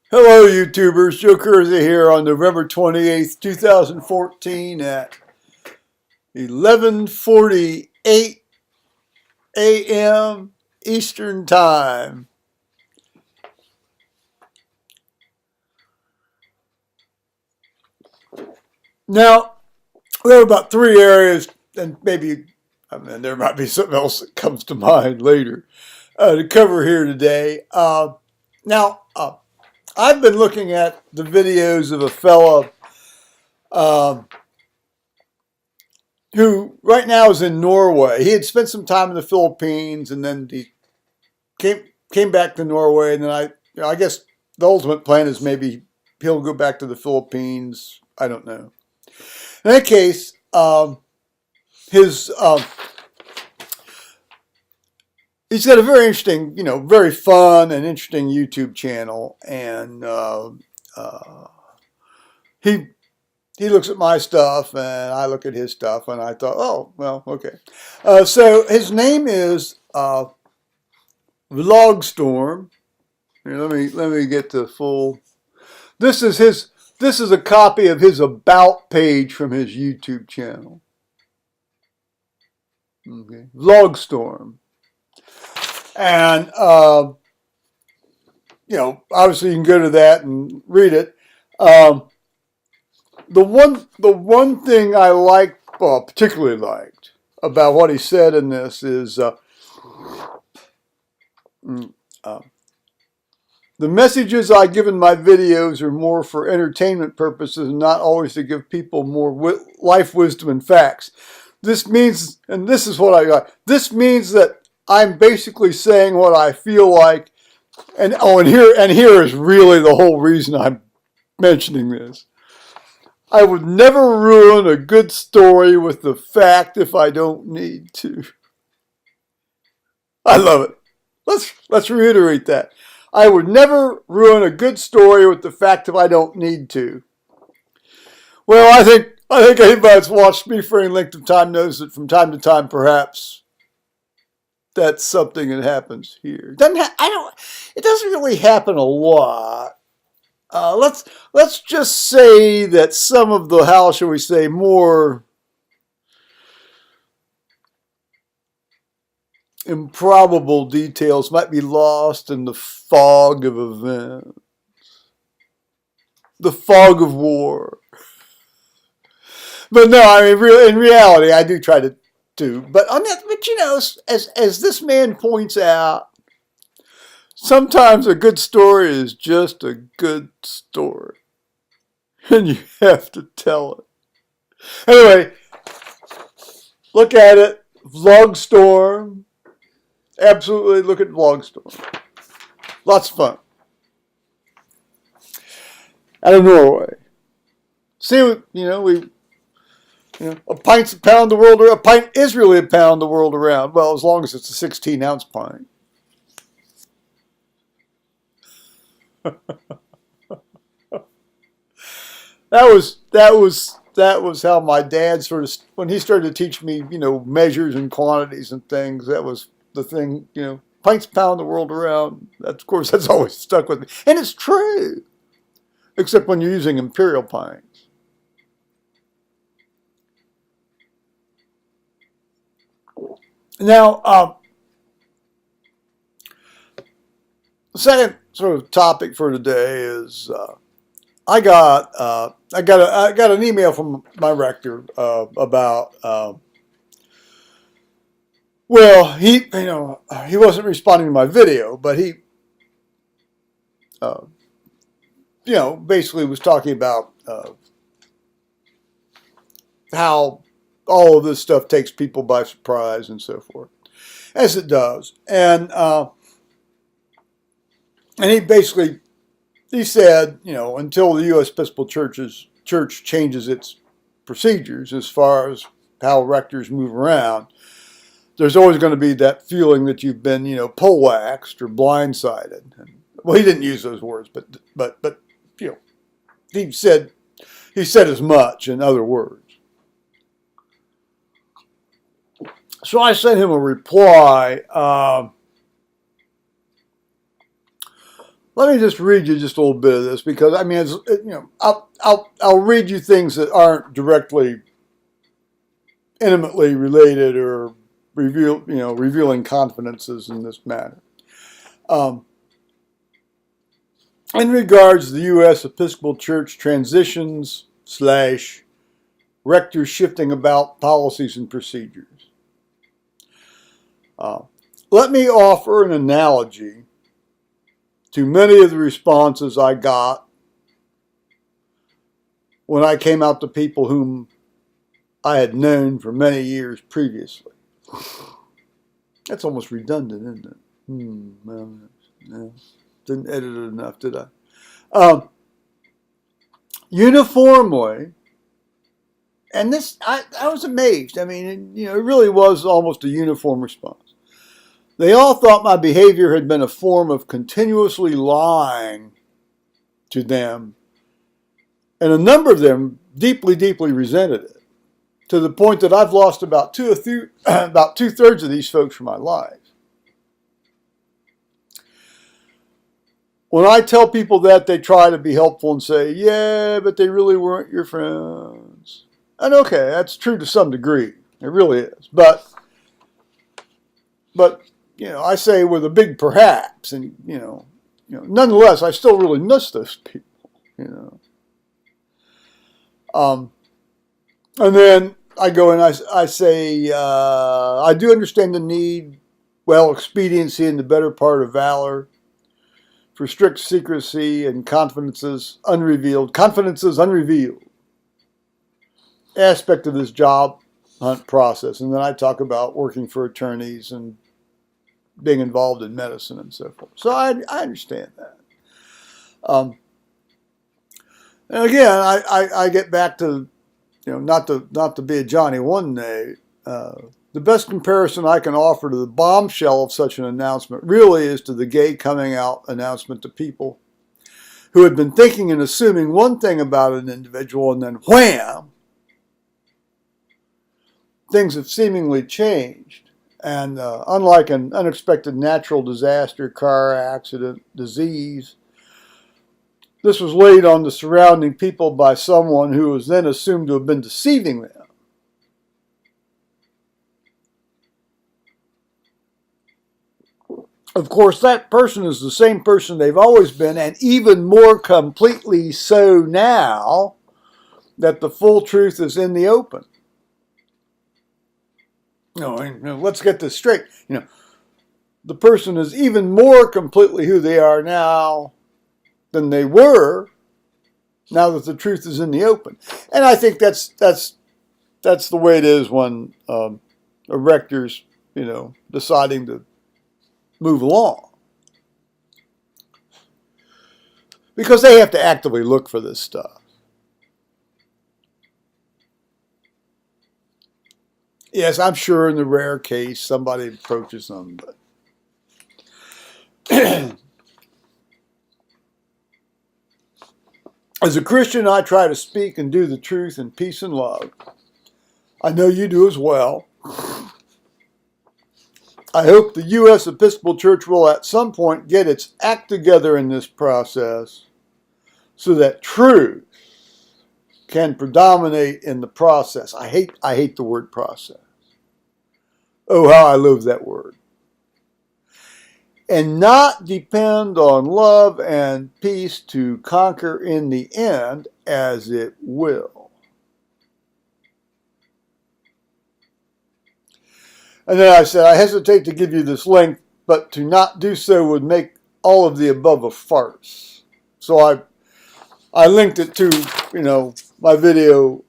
Hello, YouTubers. Joe Curza here on November 28th, 2014 at 11:48 a.m. Eastern Time. Now, there are about three areas, and maybe there might be something else that comes to mind later to cover here today. Now, I've been looking at the videos of a fella who right now is in Norway. He had spent some time in the Philippines, and then he came back to Norway, and then I guess the ultimate plan is maybe he'll go back to the Philippines. I don't know. In that case, his he's got a very interesting, very fun and interesting YouTube channel, and he looks at my stuff, and I look at his stuff, and I thought, oh, well, okay. So his name is VlogStorm. Here, let me get the full. This is a copy of his about page from his YouTube channel. Okay, VlogStorm, and obviously you can go to that and read it. The one thing I particularly liked about what he said in this is the messages I give in my videos are more for entertainment purposes and not always to give people more life wisdom and facts. This means, and this is what I got, this means that I'm basically saying what I feel like, and here is really the whole reason I'm mentioning this. I would never ruin a good story with the fact if I don't need to. I love it. Let's reiterate that. I would never ruin a good story with the fact if I don't need to. Well, I think anybody that's watched me for any length of time knows that from time to time, perhaps that's something that happens here. It doesn't really happen a lot. Let's just say that some of the, how shall we say, more improbable details might be lost in the fog of events, the fog of war. But no, I mean, in reality, I do try to do. But as this man points out, sometimes a good story is just a good story, and you have to tell it. Anyway, look at it. VlogStorm. Absolutely look at VlogStorm. Lots of fun. Out of Norway. See, a pint's a pound the world around. A pint is really a pound the world around. Well, as long as it's a 16-ounce pint. That was how my dad sort of, when he started to teach me, measures and quantities and things. That was the thing, pints pound the world around. Of course, that's always stuck with me, and it's true, except when you're using imperial pints. Now, the second sort of topic for today is I got an email from my rector about well, he wasn't responding to my video, but he basically was talking about how all of this stuff takes people by surprise and so forth, as it does. And he said, until the U.S. Episcopal Church changes its procedures as far as how rectors move around, there's always going to be that feeling that you've been, poleaxed or blindsided. And, well, he didn't use those words, but he said as much in other words. So I sent him a reply Let me just read you just a little bit of this, because I mean, I'll read you things that aren't directly, intimately related or revealing confidences in this matter. In regards to the U.S. Episcopal Church transitions / rector shifting about policies and procedures. Let me offer an analogy to many of the responses I got when I came out to people whom I had known for many years previously. That's almost redundant, isn't it? Well, no, didn't edit it enough, did I? Uniformly, and this, I was amazed. I mean, it really was almost a uniform response. They all thought my behavior had been a form of continuously lying to them, and a number of them deeply, deeply resented it, to the point that I've lost about two-thirds of these folks from my life. When I tell people that, they try to be helpful and say, yeah, but they really weren't your friends. And okay, that's true to some degree. It really is. But I say with a big perhaps, and nonetheless, I still really miss those people. And then I go and I say, I do understand the need, expediency and the better part of valor, for strict secrecy and confidences unrevealed aspect of this job hunt process. And then I talk about working for attorneys and being involved in medicine and so forth. So I understand that. And again, I get back to, not to be a Johnny one day, the best comparison I can offer to the bombshell of such an announcement really is to the gay coming out announcement to people who had been thinking and assuming one thing about an individual, and then wham, things have seemingly changed. And unlike an unexpected natural disaster, car accident, disease, this was laid on the surrounding people by someone who was then assumed to have been deceiving them. Of course, that person is the same person they've always been, and even more completely so now that the full truth is in the open. Let's get this straight. The person is even more completely who they are now than they were, now that the truth is in the open. And I think that's the way it is when a rector's, deciding to move along. Because they have to actively look for this stuff. Yes, I'm sure in the rare case somebody approaches them, but as a Christian, I try to speak and do the truth in peace and love. I know you do as well. I hope the U.S. Episcopal Church will at some point get its act together in this process so that truth can predominate in the process. I hate the word process. Oh, how I love that word. And not depend on love and peace to conquer in the end, as it will. And then I said, I hesitate to give you this link, but to not do so would make all of the above a farce. So I linked it to, my video,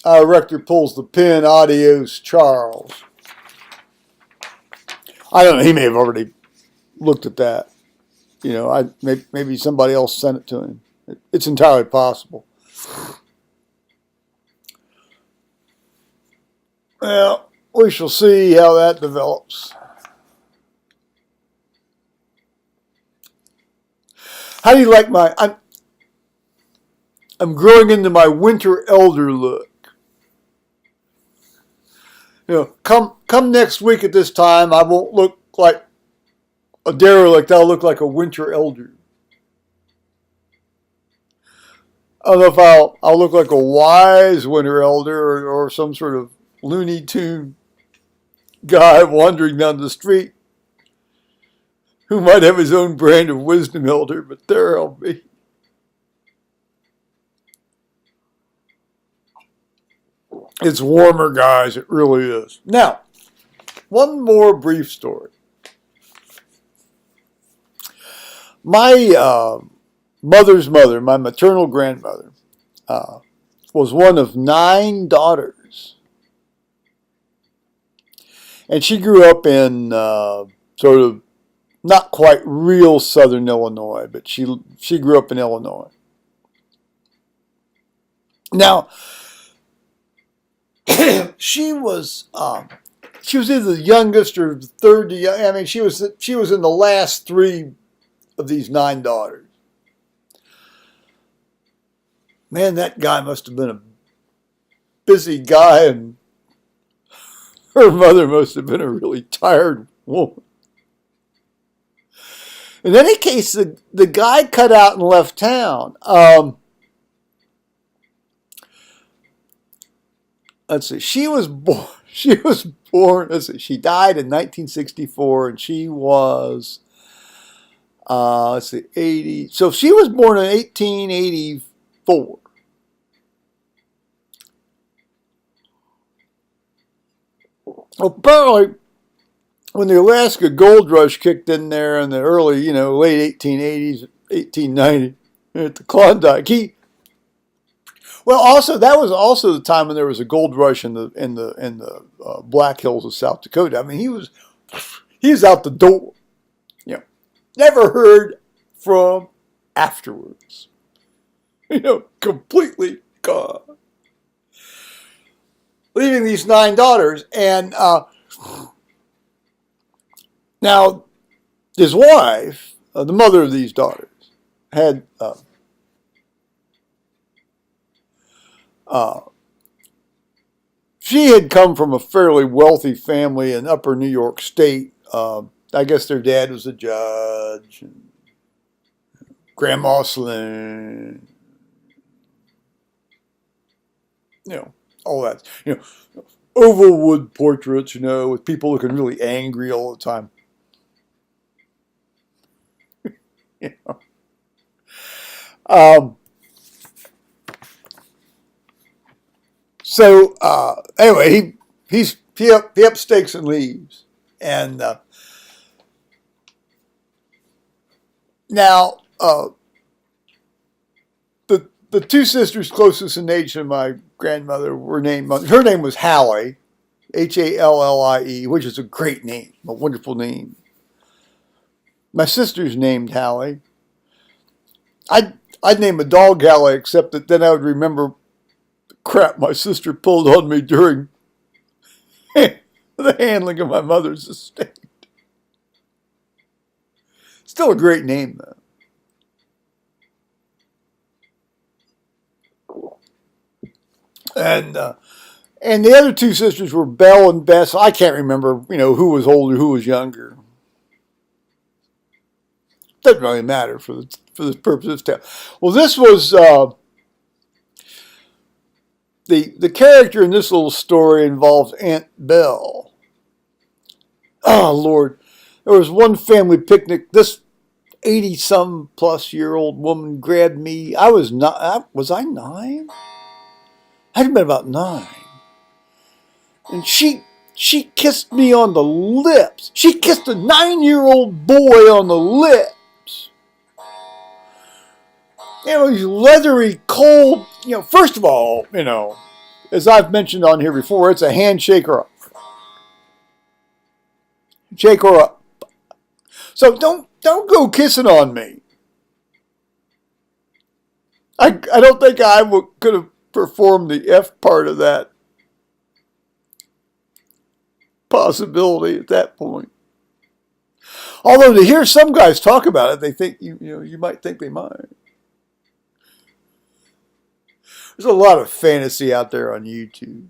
Our Rector Pulls the Pin, Adios, Charles. I don't know, he may have already looked at that. Maybe somebody else sent it to him. It's entirely possible. Well, we shall see how that develops. How do you like I'm growing into my winter elder look. Come next week at this time, I won't look like a derelict. I'll look like a winter elder. I don't know if I'll look like a wise winter elder or some sort of Looney Tune guy wandering down the street who might have his own brand of wisdom elder, but there I'll be. It's warmer, guys. It really is. Now, one more brief story. My mother's mother, my maternal grandmother, was one of 9 daughters. And she grew up in sort of not quite real southern Illinois, but she grew up in Illinois. Now, she was either the youngest or the third. I mean, she was in the last 3 of these 9 daughters. Man, that guy must have been a busy guy, and her mother must have been a really tired woman. In any case, the guy cut out and left town. Let's see. She was born. Let's see. She died in 1964, and she was 80. So she was born in 1884. Apparently, when the Alaska Gold Rush kicked in there in the early, late 1880s, 1890, at the Klondike, that was also the time when there was a gold rush in the Black Hills of South Dakota. I mean, he was out the door. Never heard from afterwards. Completely gone. Leaving these 9 daughters, and now his wife, the mother of these daughters, had she had come from a fairly wealthy family in upper New York State. I guess their dad was a judge, and Grandma Slim, all that, oval wood portraits, with people looking really angry all the time. So anyway, he up stakes and leaves, and now the 2 sisters closest in age to my grandmother were named. Her name was Hallie, Hallie, which is a great name, a wonderful name. My sister's named Hallie. I'd name a dog Hallie, except that then I would remember the crap my sister pulled on me during the handling of my mother's estate. Still a great name, though. And the other 2 sisters were Belle and Bess. I can't remember, who was older, who was younger. Doesn't really matter for the purpose of this tale. Well, this was the character in this little story involves Aunt Belle. Oh Lord, there was one family picnic. This 80-some-plus-year-old woman grabbed me. Was I 9? I'd been about 9. And she kissed me on the lips. She kissed a 9-year-old boy on the lips. These leathery, cold, first of all, as I've mentioned on here before, it's a handshake or a shake or a. So don't go kissing on me. I don't think I could have performed the F part of that possibility at that point. Although to hear some guys talk about it, they think you might think they might. There's a lot of fantasy out there on YouTube.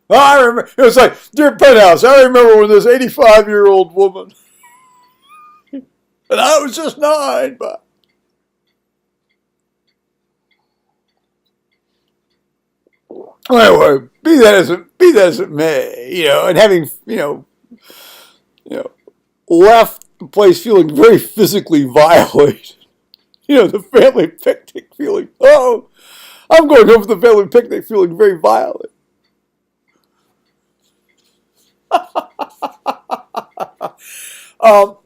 Well, I remember, it was like, dear Penthouse, I remember when this 85-year-old woman, and I was just 9, but Anyway, be that as it may, and having, left the place feeling very physically violated. The family picnic feeling, oh, I'm going home for the family picnic feeling very violent. um,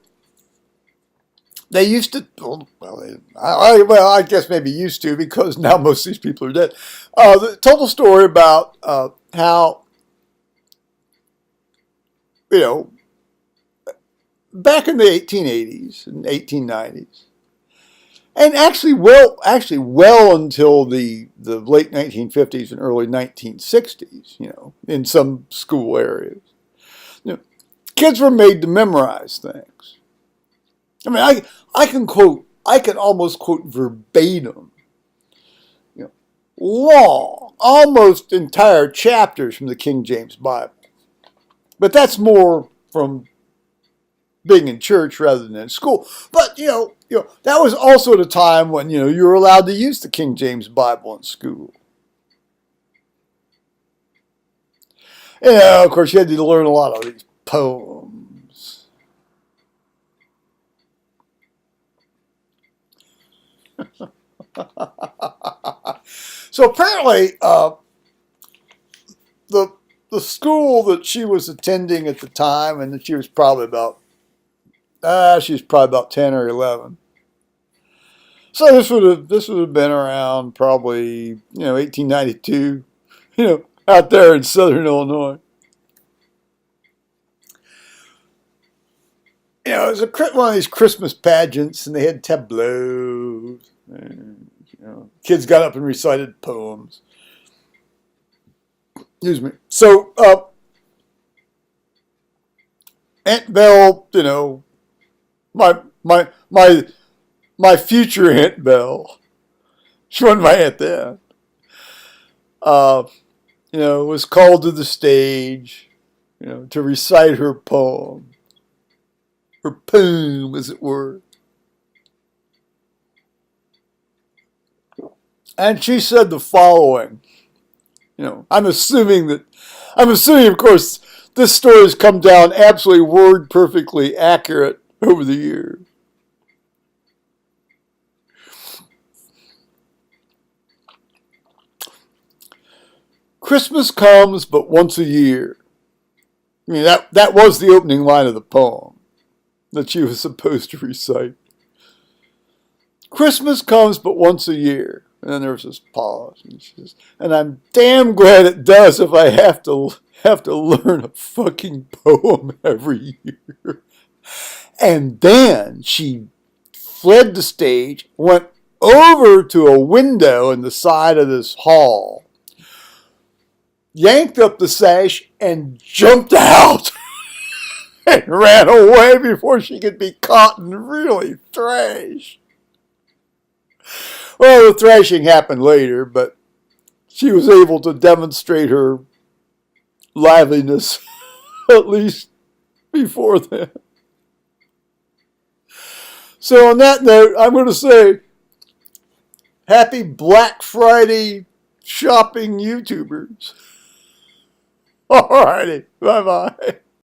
They used to, I guess maybe used to, because now most of these people are dead. Told a story about how, back in the 1880s and 1890s, and actually well until the late 1950s and early 1960s, in some school areas, kids were made to memorize things. I mean, I can almost quote verbatim, long, almost entire chapters from the King James Bible. But that's more from being in church rather than in school. But, that was also at a time when, you were allowed to use the King James Bible in school. Of course, you had to learn a lot of these poems. So apparently, the school that she was attending at the time, and that she was probably about 10 or 11. So this would have been around probably 1892, out there in southern Illinois. It was one of these Christmas pageants, and they had tableaus. And, kids got up and recited poems. Excuse me. So Aunt Belle, my future Aunt Belle, she wasn't my aunt then, was called to the stage, to recite her poem, as it were. And she said the following. I'm assuming, of course, this story has come down absolutely word perfectly accurate over the years. Christmas comes but once a year. I mean, that was the opening line of the poem that she was supposed to recite. Christmas comes but once a year. And then there was this pause, and she says, "And I'm damn glad it does if I have to learn a fucking poem every year." And then she fled the stage, went over to a window in the side of this hall, yanked up the sash, and jumped out and ran away before she could be caught and really thrashed. Well, the thrashing happened later, but she was able to demonstrate her liveliness, at least before then. So on that note, I'm going to say, happy Black Friday shopping YouTubers. Alrighty, bye-bye.